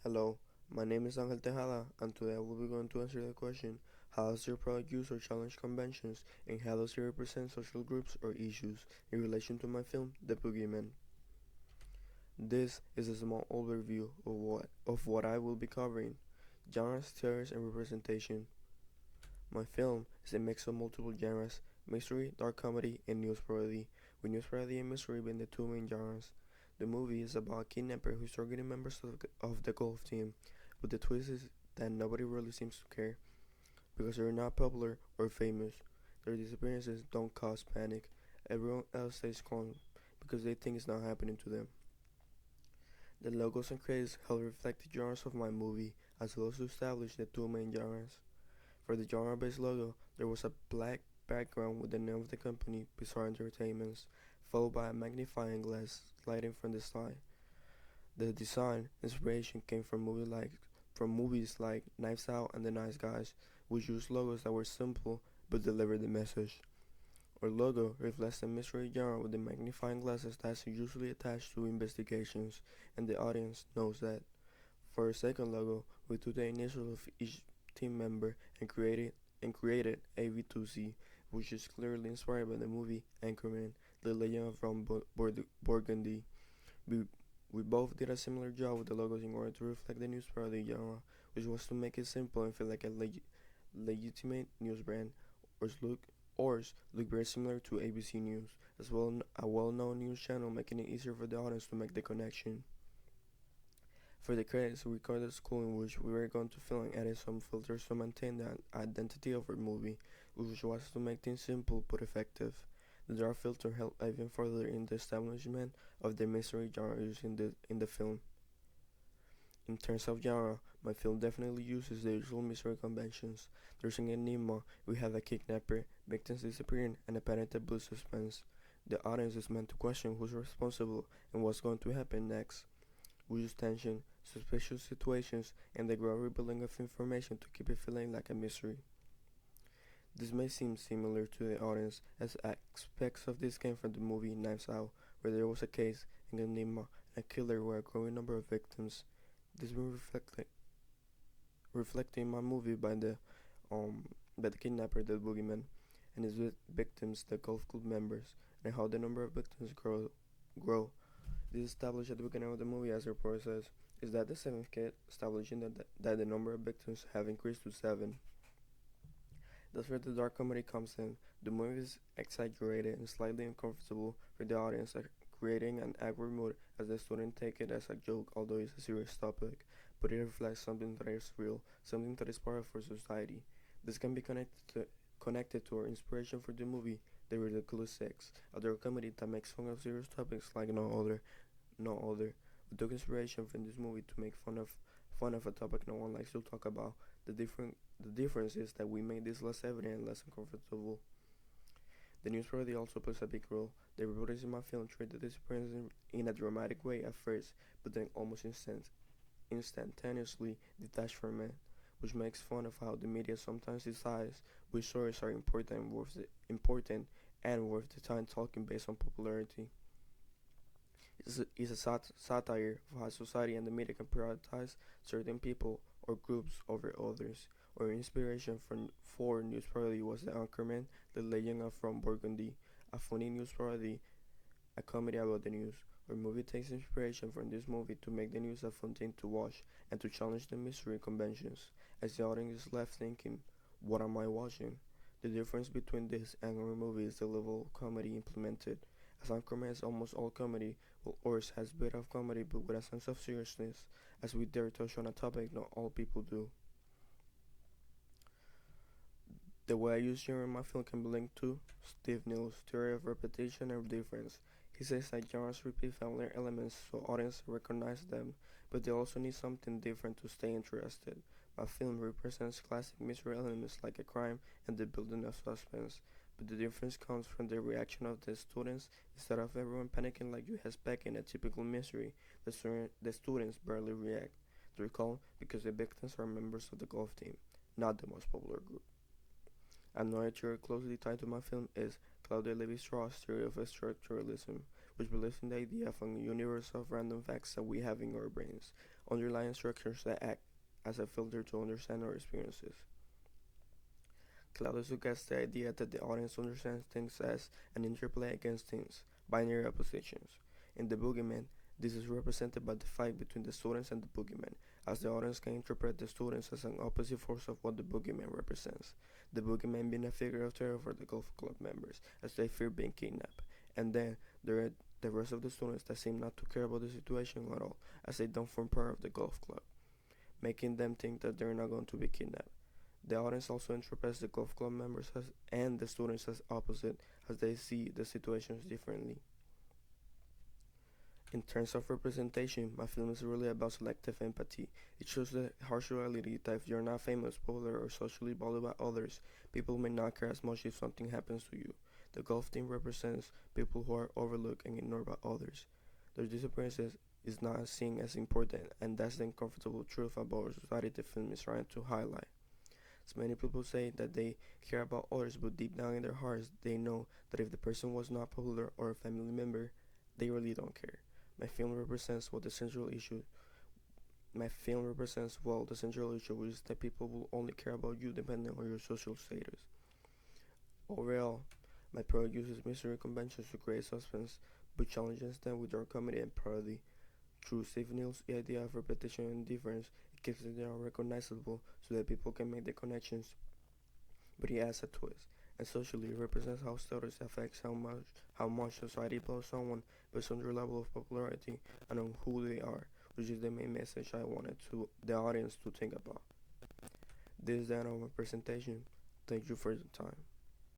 Hello, my name is Angel Tejada, and today I will be going to answer the question: how does your product use or challenge conventions, and how does it represent social groups or issues in relation to my film, The Boogeyman? This is a small overview of what I will be covering: genres, theories, and representation. My film is a mix of multiple genres: mystery, dark comedy, and news parody, with news parody and mystery being the two main genres. The movie is about a kidnapper who's targeting members of the golf team, but the twist is that nobody really seems to care because they're not popular or famous. Their disappearances don't cause panic. Everyone else stays calm because they think it's not happening to them. The logos and credits help reflect the genres of my movie, as well as to establish the two main genres. For the genre-based logo, there was a black background with the name of the company, Bizarre Entertainments, followed by a magnifying glass sliding from the side. The design inspiration came from movies like Knives Out and The Nice Guys, which used logos that were simple but delivered the message. Our logo reflects the mystery genre with the magnifying glasses that's usually attached to investigations, and the audience knows that. For our second logo, we took the initials of each team member and created AV2C, which is clearly inspired by the movie Anchorman: The Legend of Ron Burgundy. We we both did a similar job with the logos in order to reflect the news parody genre, which was to make it simple and feel like a legitimate news brand. Ours look ours look very similar to ABC News, as well a well-known news channel, making it easier for the audience to make the connection. For the credits, we recorded a school in which we were going to film and added some filters to maintain the identity of our movie, which was to make things simple but effective. The dark filter helped even further in the establishment of the mystery genre used in the film. In terms of genre, my film definitely uses the usual mystery conventions. There's an enigma, we have a kidnapper, victims disappearing, and a panic that builds suspense. The audience is meant to question who's responsible and what's going to happen next. We use tension, suspicious situations, and the gradual revealing of information to keep it feeling like a mystery. This may seem similar to the audience, as aspects of this came from the movie Knives Out, where there was a case, an enigma, and a killer with a growing number of victims. This been reflected in my movie by the kidnapper, the boogeyman, and his victims, the golf club members, and how the number of victims grow. This established at the beginning of the movie, as the report says, is that the seventh kid, establishing that the number of victims have increased to seven. That's where the dark comedy comes in. The movie is exaggerated and slightly uncomfortable for the audience, creating an awkward mood as the students take it as a joke, although it's a serious topic. But it reflects something that is real, something that is part of our society. This can be connected to our inspiration for the movie The Ridiculous Six, a dark comedy that makes fun of serious topics like no other. We took inspiration from this movie to make fun of a topic no one likes to talk about. The difference is that we made this less evident and less uncomfortable. The news parody also plays a big role. The reporters in my film treat the disappearance in a dramatic way at first, but then almost instantaneously detach from it, which makes fun of how the media sometimes decides which stories are important and worth the time talking based on popularity. It's a satire of how society and the media can prioritize certain people or groups over others. Our inspiration for news parody was the Anchorman, The Legend of Ron Burgundy, a funny news parody, a comedy about the news. Our movie takes inspiration from this movie to make the news a fun thing to watch and to challenge the mystery conventions, as the audience is left thinking, what am I watching? The difference between this and our movie is the level of comedy implemented. As Anchorman is almost all comedy, while ours has a bit of comedy but with a sense of seriousness, as we dare touch on a topic not all people do. The way I use genre in my film can be linked to Steve Neal's theory of repetition and difference. He says that genres repeat familiar elements so audiences recognize them, but they also need something different to stay interested. My film represents classic mystery elements like a crime and the building of suspense, but the difference comes from the reaction of the students. Instead of everyone panicking like you expect in a typical mystery, the students barely react. They're calm because the victims are members of the golf team, not the most popular group. Another theory closely tied to my film is Claudia Levi-Strauss' theory of structuralism, which believes in the idea of a universe of random facts that we have in our brains. underlying structures that act as a filter to understand our experiences. Claudius suggests the idea that the audience understands things as an interplay against things, binary oppositions. In The Boogeyman, this is represented by the fight between the students and the boogeyman, as the audience can interpret the students as an opposite force of what the boogeyman represents. The boogeyman being a figure of terror for the golf club members, as they fear being kidnapped, and then there are the rest of the students that seem not to care about the situation at all, as they don't form part of the golf club, making them think that they're not going to be kidnapped. The audience also interprets the golf club members and the students as opposite, as they see the situations differently. In terms of representation, my film is really about selective empathy. It shows the harsh reality that if you're not famous, popular, or socially valued by others, people may not care as much if something happens to you. The golf team represents people who are overlooked and ignored by others. Their disappearances is not seen as important, and that's the uncomfortable truth about our society the film is trying to highlight. As many people say that they care about others, but deep down in their hearts, they know that if the person was not popular or a family member, they really don't care. My film represents what the central issue. My film represents well the central issue, which is that people will only care about you depending on your social status. Overall, my project uses mystery conventions to create suspense, but challenges them with dark comedy and parody. Through Steve Neal's idea of repetition and difference, it keeps it unrecognizable so that people can make the connections, but he adds a twist. And socially, it represents how status affects how much society values someone based on their level of popularity and on who they are, which is the main message I wanted to the audience to think about. This is the end of my presentation. Thank you for your time.